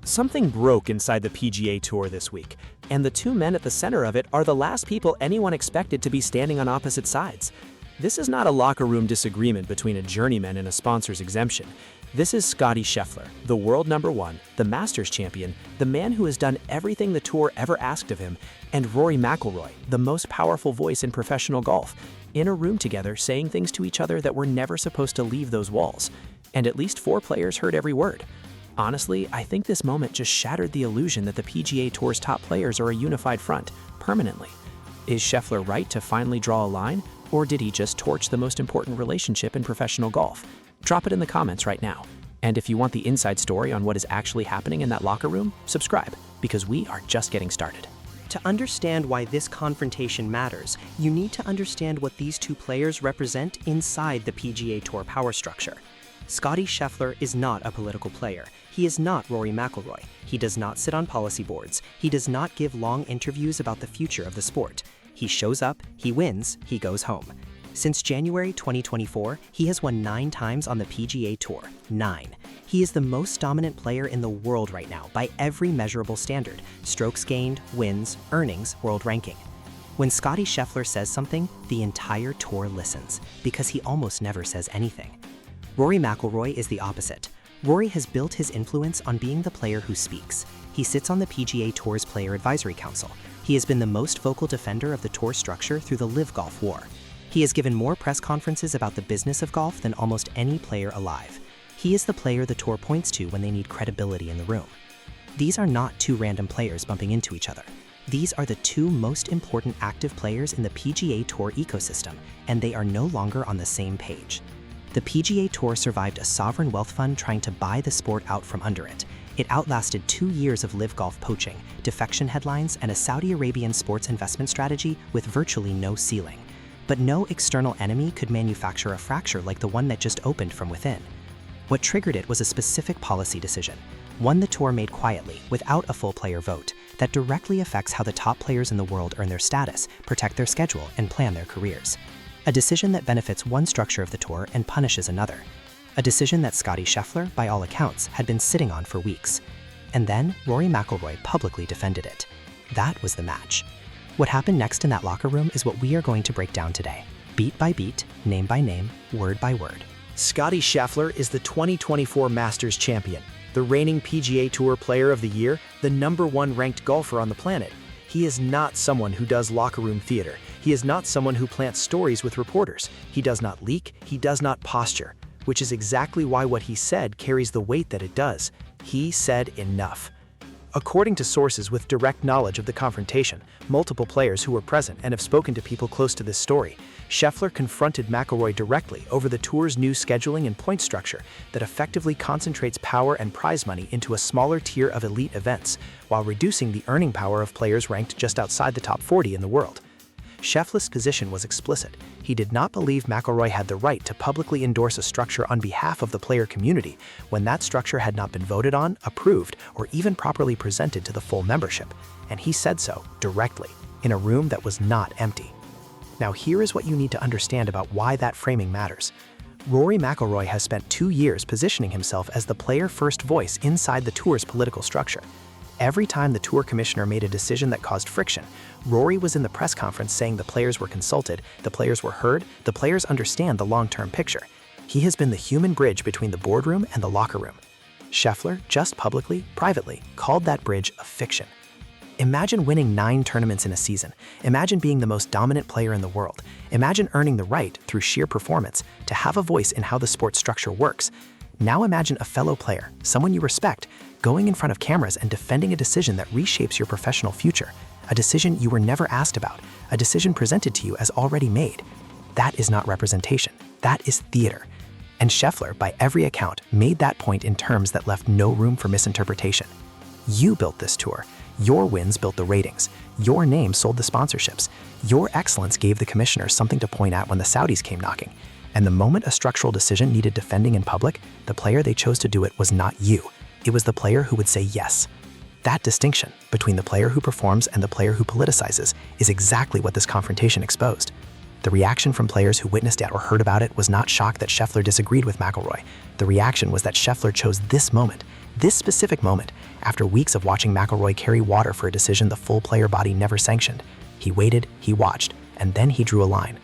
Something broke inside the PGA Tour this week, and the two men at the center of it are the last people anyone expected to be standing on opposite sides. This is not a locker room disagreement between a journeyman and a sponsor's exemption. This is Scottie Scheffler, the world #1, the Masters champion, the man who has done everything the tour ever asked of him, and Rory McIlroy, the most powerful voice in professional golf, in a room together saying things to each other that were never supposed to leave those walls. And at least 4 players heard every word. Honestly, I think this moment just shattered the illusion that the PGA Tour's top players are a unified front, permanently. Is Scheffler right to finally draw a line, or did he just torch the most important relationship in professional golf? Drop it in the comments right now. And if you want the inside story on what is actually happening in that locker room, subscribe, because we are just getting started. To understand why this confrontation matters, you need to understand what these two players represent inside the PGA Tour power structure. Scottie Scheffler is not a political player. He is not Rory McIlroy. He does not sit on policy boards. He does not give long interviews about the future of the sport. He shows up, he wins, he goes home. Since January 2024, he has won 9 times on the PGA Tour. 9. He is the most dominant player in the world right now by every measurable standard: strokes gained, wins, earnings, world ranking. When Scottie Scheffler says something, the entire tour listens, because he almost never says anything. Rory McIlroy is the opposite. Rory has built his influence on being the player who speaks. He sits on the PGA Tour's Player Advisory Council. He has been the most vocal defender of the tour structure through the Live Golf War. He has given more press conferences about the business of golf than almost any player alive. He is the player the tour points to when they need credibility in the room. These are not 2 random players bumping into each other. These are the 2 most important active players in the PGA Tour ecosystem, and they are no longer on the same page. The PGA Tour survived a sovereign wealth fund trying to buy the sport out from under it. It outlasted 2 years of live golf poaching, defection headlines, and a Saudi Arabian sports investment strategy with virtually no ceiling. But no external enemy could manufacture a fracture like the one that just opened from within. What triggered it was a specific policy decision, one the tour made quietly, without a full player vote, that directly affects how the top players in the world earn their status, protect their schedule, and plan their careers. A decision that benefits one structure of the tour and punishes another. A decision that Scottie Scheffler, by all accounts, had been sitting on for weeks. And then Rory McIlroy publicly defended it. That was the match. What happened next in that locker room is what we are going to break down today, beat by beat, name by name, word by word. Scottie Scheffler is the 2024 Masters champion, the reigning PGA Tour Player of the Year, the #1 ranked golfer on the planet. He is not someone who does locker room theater. He is not someone who plants stories with reporters. He does not leak, he does not posture, which is exactly why what he said carries the weight that it does. He said enough. According to sources with direct knowledge of the confrontation, multiple players who were present and have spoken to people close to this story, Scheffler confronted McIlroy directly over the tour's new scheduling and point structure that effectively concentrates power and prize money into a smaller tier of elite events, while reducing the earning power of players ranked just outside the top 40 in the world. Scheffler's position was explicit. He did not believe McIlroy had the right to publicly endorse a structure on behalf of the player community when that structure had not been voted on, approved, or even properly presented to the full membership. And he said so directly, in a room that was not empty. Now here is what you need to understand about why that framing matters. Rory McIlroy has spent 2 years positioning himself as the player-first voice inside the tour's political structure. Every time the tour commissioner made a decision that caused friction, Rory was in the press conference saying the players were consulted, the players were heard, the players understand the long-term picture. He has been the human bridge between the boardroom and the locker room. Scheffler, just publicly, privately, called that bridge a fiction. Imagine winning 9 tournaments in a season. Imagine being the most dominant player in the world. Imagine earning the right, through sheer performance, to have a voice in how the sport structure works. Now imagine a fellow player, someone you respect, going in front of cameras and defending a decision that reshapes your professional future, a decision you were never asked about, a decision presented to you as already made. That is not representation. That is theater. And Scheffler, by every account, made that point in terms that left no room for misinterpretation. You built this tour. Your wins built the ratings. Your name sold the sponsorships. Your excellence gave the commissioners something to point at when the Saudis came knocking. And the moment a structural decision needed defending in public, the player they chose to do it was not you. It was the player who would say yes. That distinction between the player who performs and the player who politicizes is exactly what this confrontation exposed. The reaction from players who witnessed it or heard about it was not shock that Scheffler disagreed with McIlroy. The reaction was that Scheffler chose this moment, This specific moment, after weeks of watching McIlroy carry water for a decision the full player body never sanctioned, he waited, he watched, and then he drew a line.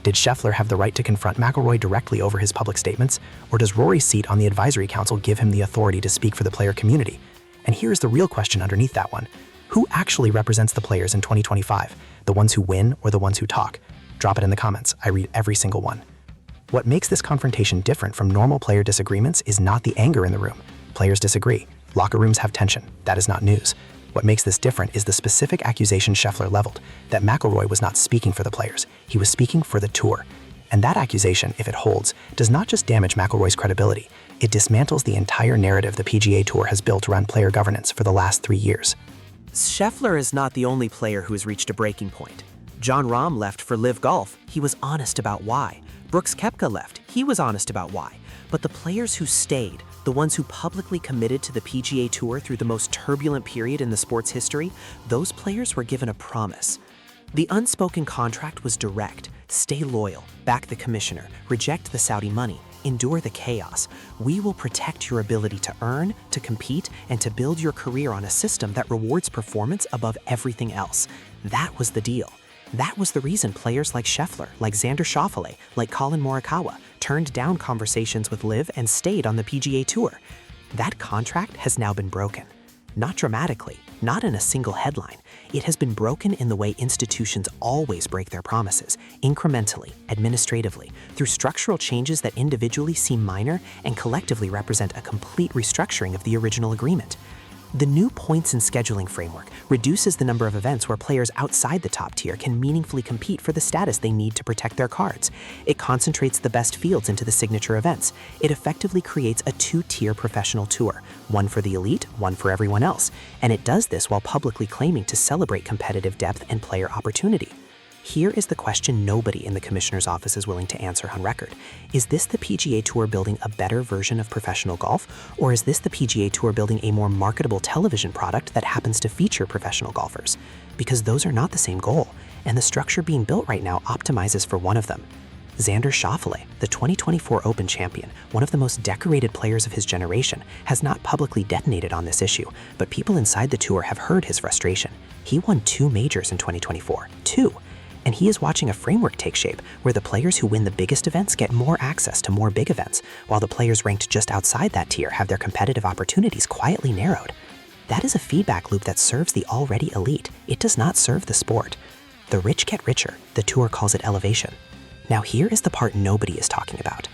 Did Scheffler have the right to confront McIlroy directly over his public statements, or does Rory's seat on the advisory council give him the authority to speak for the player community? And here's the real question underneath that one. Who actually represents the players in 2025? The ones who win or the ones who talk? Drop it in the comments. I read every single one. What makes this confrontation different from normal player disagreements is not the anger in the room. Players disagree. Locker rooms have tension. That is not news. What makes this different is the specific accusation Scheffler leveled, that McIlroy was not speaking for the players. He was speaking for the tour. And that accusation, if it holds, does not just damage McIlroy's credibility, it dismantles the entire narrative the PGA Tour has built around player governance for the last 3 years. Scheffler is not the only player who has reached a breaking point. Jon Rahm left for Live Golf. He was honest about why. Brooks Koepka left. He was honest about why. But the players who stayed, the ones who publicly committed to the PGA Tour through the most turbulent period in the sport's history, those players were given a promise. The unspoken contract was direct. Stay loyal, back the commissioner, reject the Saudi money, endure the chaos. We will protect your ability to earn, to compete, and to build your career on a system that rewards performance above everything else. That was the deal. That was the reason players like Scheffler, like Xander Schauffele, like Collin Morikawa turned down conversations with Liv and stayed on the PGA Tour. That contract has now been broken. Not dramatically, not in a single headline. It has been broken in the way institutions always break their promises, incrementally, administratively, through structural changes that individually seem minor and collectively represent a complete restructuring of the original agreement. The new points and scheduling framework reduces the number of events where players outside the top tier can meaningfully compete for the status they need to protect their cards. It concentrates the best fields into the signature events. It effectively creates a two-tier professional tour, one for the elite, one for everyone else. And it does this while publicly claiming to celebrate competitive depth and player opportunity. Here is the question nobody in the commissioner's office is willing to answer on record. Is this the PGA Tour building a better version of professional golf, or is this the PGA Tour building a more marketable television product that happens to feature professional golfers? Because those are not the same goal, and the structure being built right now optimizes for one of them. Xander Schauffele, the 2024 Open champion, one of the most decorated players of his generation, has not publicly detonated on this issue, but people inside the tour have heard his frustration. He won 2 majors in 2024. 2! And he is watching a framework take shape where the players who win the biggest events get more access to more big events, while the players ranked just outside that tier have their competitive opportunities quietly narrowed. That is a feedback loop that serves the already elite. It does not serve the sport. The rich get richer. The tour calls it elevation. Now here is the part nobody is talking about.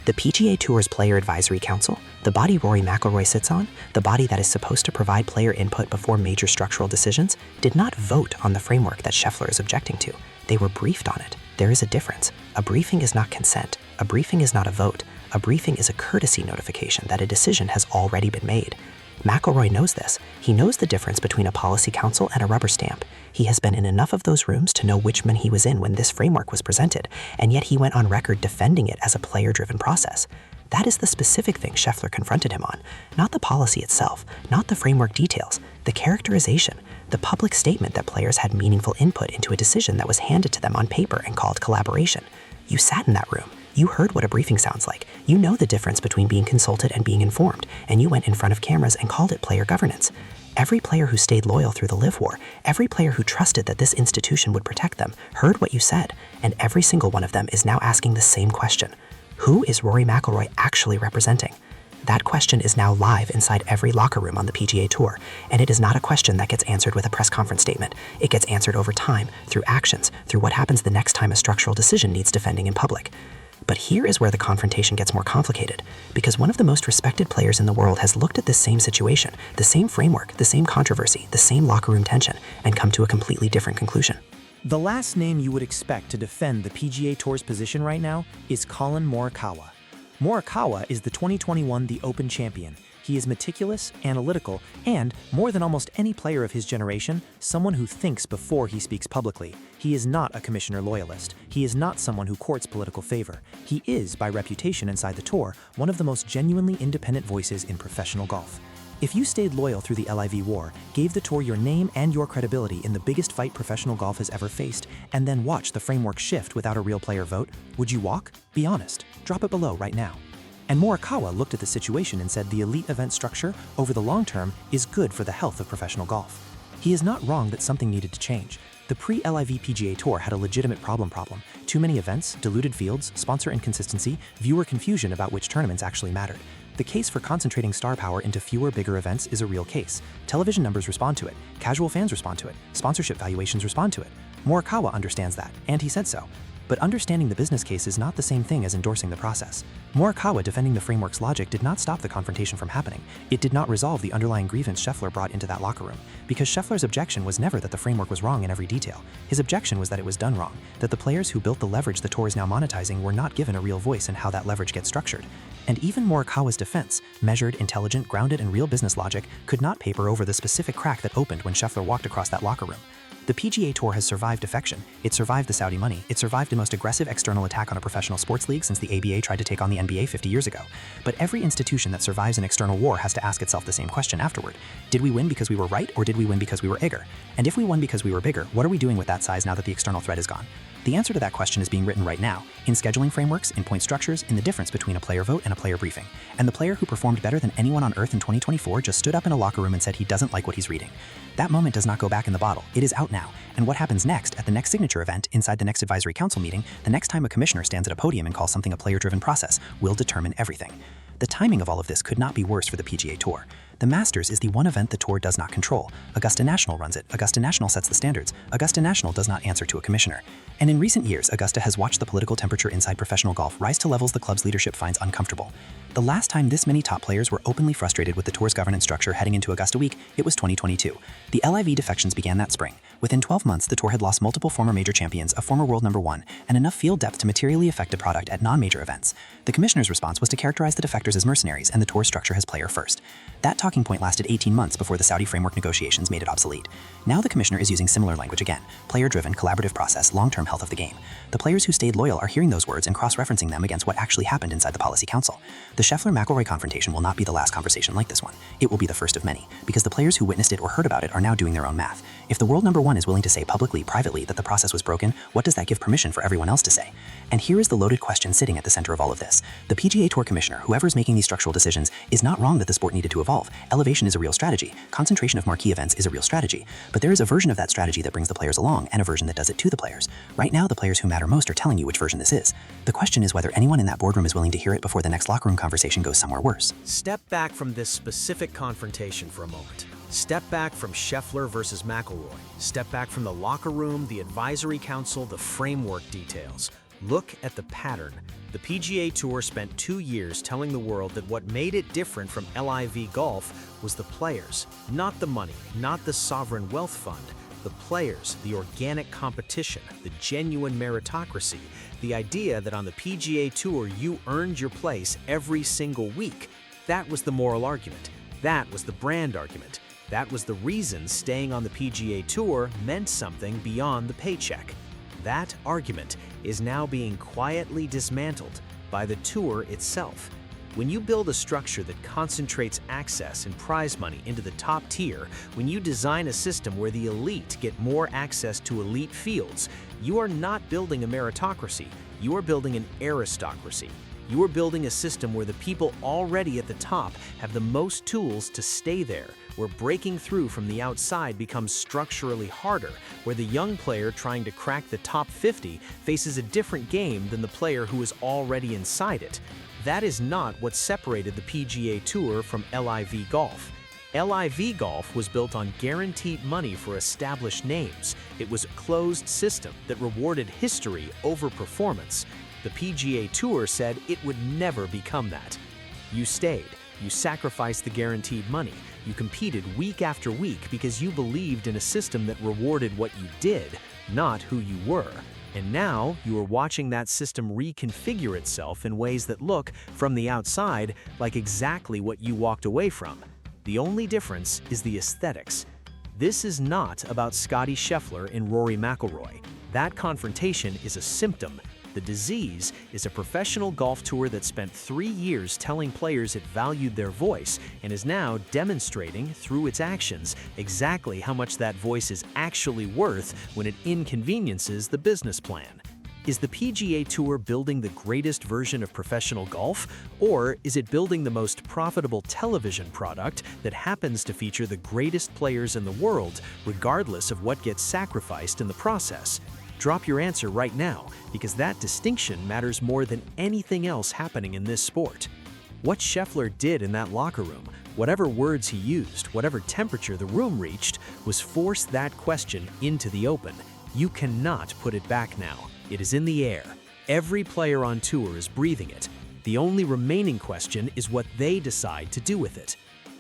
The PGA Tour's Player Advisory Council, the body Rory McIlroy sits on, the body that is supposed to provide player input before major structural decisions, did not vote on the framework that Scheffler is objecting to. They were briefed on it. There is a difference. A briefing is not consent. A briefing is not a vote. A briefing is a courtesy notification that a decision has already been made. McIlroy knows this. He knows the difference between a policy council and a rubber stamp. He has been in enough of those rooms to know which one he was in when this framework was presented, and yet he went on record defending it as a player-driven process. That is the specific thing Scheffler confronted him on, not the policy itself, not the framework details, the characterization, the public statement that players had meaningful input into a decision that was handed to them on paper and called collaboration. You sat in that room. You heard what a briefing sounds like. You know the difference between being consulted and being informed, and you went in front of cameras and called it player governance. Every player who stayed loyal through the Live War, every player who trusted that this institution would protect them, heard what you said, and every single one of them is now asking the same question. Who is Rory McIlroy actually representing? That question is now live inside every locker room on the PGA Tour, and it is not a question that gets answered with a press conference statement. It gets answered over time, through actions, through what happens the next time a structural decision needs defending in public. But here is where the confrontation gets more complicated, because one of the most respected players in the world has looked at this same situation, the same framework, the same controversy, the same locker room tension, and come to a completely different conclusion. The last name you would expect to defend the PGA Tour's position right now is Collin Morikawa. Morikawa is the 2021 The Open champion. He is meticulous, analytical, and, more than almost any player of his generation, someone who thinks before he speaks publicly. He is not a commissioner loyalist. He is not someone who courts political favor. He is, by reputation inside the tour, one of the most genuinely independent voices in professional golf. If you stayed loyal through the LIV war, gave the tour your name and your credibility in the biggest fight professional golf has ever faced, and then watched the framework shift without a real player vote, would you walk? Be honest. Drop it below right now. And Morikawa looked at the situation and said the elite event structure, over the long term, is good for the health of professional golf. He is not wrong that something needed to change. The pre-LIV PGA Tour had a legitimate problem. Too many events, diluted fields, sponsor inconsistency, viewer confusion about which tournaments actually mattered. The case for concentrating star power into fewer, bigger events is a real case. Television numbers respond to it, casual fans respond to it, sponsorship valuations respond to it. Morikawa understands that, and he said so. But understanding the business case is not the same thing as endorsing the process. Morikawa defending the framework's logic did not stop the confrontation from happening. It did not resolve the underlying grievance Scheffler brought into that locker room. Because Scheffler's objection was never that the framework was wrong in every detail. His objection was that it was done wrong, that the players who built the leverage the tour is now monetizing were not given a real voice in how that leverage gets structured. And even Morikawa's defense, measured, intelligent, grounded in real business logic, could not paper over the specific crack that opened when Scheffler walked across that locker room. The PGA Tour has survived defection, it survived the Saudi money, it survived the most aggressive external attack on a professional sports league since the ABA tried to take on the NBA 50 years ago. But every institution that survives an external war has to ask itself the same question afterward. Did we win because we were right, or did we win because we were bigger? And if we won because we were bigger, what are we doing with that size now that the external threat is gone? The answer to that question is being written right now, in scheduling frameworks, in point structures, in the difference between a player vote and a player briefing. And the player who performed better than anyone on earth in 2024 just stood up in a locker room and said he doesn't like what he's reading. That moment does not go back in the bottle, it is out now. And what happens next, at the next signature event, inside the next advisory council meeting, the next time a commissioner stands at a podium and calls something a player-driven process, will determine everything. The timing of all of this could not be worse for the PGA Tour. The Masters is the one event the Tour does not control. Augusta National runs it. Augusta National sets the standards. Augusta National does not answer to a commissioner. And in recent years, Augusta has watched the political temperature inside professional golf rise to levels the club's leadership finds uncomfortable. The last time this many top players were openly frustrated with the Tour's governance structure heading into Augusta Week, it was 2022. The LIV defections began that spring. Within 12 months, the Tour had lost multiple former major champions, a former world number one, and enough field depth to materially affect a product at non-major events. The commissioner's response was to characterize the defectors as mercenaries and the Tour's structure as player first. That talking point lasted 18 months before the Saudi framework negotiations made it obsolete. Now the commissioner is using similar language again. Player-driven, collaborative process, long-term health of the game. The players who stayed loyal are hearing those words and cross-referencing them against what actually happened inside the policy council. The Scheffler-McIlroy confrontation will not be the last conversation like this one. It will be the first of many, because the players who witnessed it or heard about it are now doing their own math. If the world number one is willing to say publicly, privately, that the process was broken, what does that give permission for everyone else to say? And here is the loaded question sitting at the center of all of this. The PGA Tour commissioner, whoever's making these structural decisions, is not wrong that the sport needed to evolve. Elevation is a real strategy. Concentration of marquee events is a real strategy. But there is a version of that strategy that brings the players along and a version that does it to the players. Right now, the players who matter most are telling you which version this is. The question is whether anyone in that boardroom is willing to hear it before the next locker room conversation goes somewhere worse. Step back from this specific confrontation for a moment. Step back from Scheffler versus McIlroy. Step back from the locker room, the advisory council, the framework details. Look at the pattern. The PGA Tour spent 2 years telling the world that what made it different from LIV golf was the players, not the money, not the sovereign wealth fund. The players, the organic competition, the genuine meritocracy, the idea that on the PGA Tour you earned your place every single week. That was the moral argument. That was the brand argument. That was the reason staying on the PGA Tour meant something beyond the paycheck. That argument is now being quietly dismantled by the tour itself. When you build a structure that concentrates access and prize money into the top tier, when you design a system where the elite get more access to elite fields, you are not building a meritocracy, you are building an aristocracy. You are building a system where the people already at the top have the most tools to stay there, where breaking through from the outside becomes structurally harder, where the young player trying to crack the top 50 faces a different game than the player who is already inside it. That is not what separated the PGA Tour from LIV golf. LIV golf was built on guaranteed money for established names. It was a closed system that rewarded history over performance. The PGA Tour said it would never become that. You stayed, you sacrificed the guaranteed money, you competed week after week because you believed in a system that rewarded what you did, not who you were. And now you are watching that system reconfigure itself in ways that look, from the outside, like exactly what you walked away from. The only difference is the aesthetics. This is not about Scottie Scheffler and Rory McIlroy. That confrontation is a symptom. The disease is a professional golf tour that spent 3 years telling players it valued their voice and is now demonstrating through its actions exactly how much that voice is actually worth when it inconveniences the business plan. Is the PGA Tour building the greatest version of professional golf, or is it building the most profitable television product that happens to feature the greatest players in the world, regardless of what gets sacrificed in the process? Drop your answer right now, because that distinction matters more than anything else happening in this sport. What Scheffler did in that locker room, whatever words he used, whatever temperature the room reached, was force that question into the open. You cannot put it back now. It is in the air. Every player on tour is breathing it. The only remaining question is what they decide to do with it.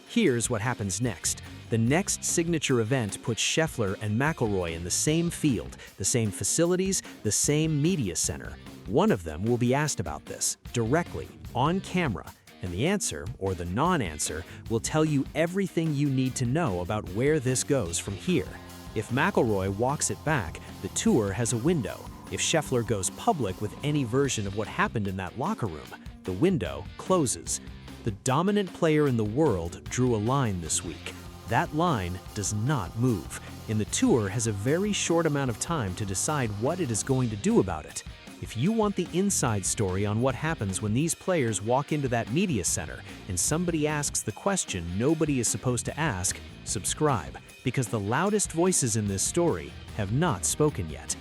Here's what happens next. The next signature event puts Scheffler and McIlroy in the same field, the same facilities, the same media center. One of them will be asked about this, directly, on camera, and the answer, or the non-answer, will tell you everything you need to know about where this goes from here. If McIlroy walks it back, the tour has a window. If Scheffler goes public with any version of what happened in that locker room, the window closes. The dominant player in the world drew a line this week. That line does not move, and the tour has a very short amount of time to decide what it is going to do about it. If you want the inside story on what happens when these players walk into that media center and somebody asks the question nobody is supposed to ask, subscribe, because the loudest voices in this story have not spoken yet.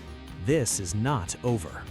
This is not over.